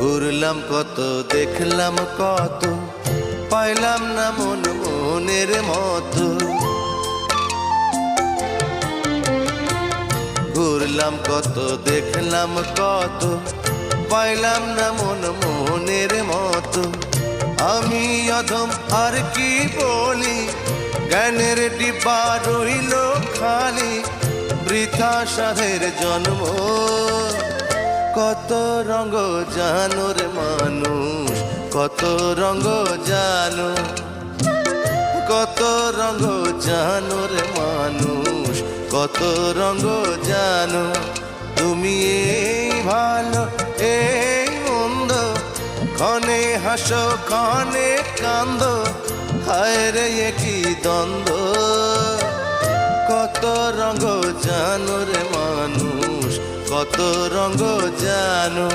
ঘুরলাম কত, দেখলাম কত, পাইলাম না মন মনের মতো। ঘুরলাম কত, দেখলাম কত, পাইলাম না মন মনের মতো। আমি অধম আর কি বলি, জ্ঞানের ডিব্বা রইল খালি, বৃথা সাধের জন্ম। কত রঙ জানো রে মানুষ, কত রঙ জানো, কত রঙ জানো রে মানুষ, কত রঙ জানো। তুমি এই ভালো এই মন্দ, ক্ষণে হাসো ক্ষণে কান্দো, হায় রে কি দ্বন্দ্ব। কত রঙ জানো রে মানুষ, কত রঙ জানো।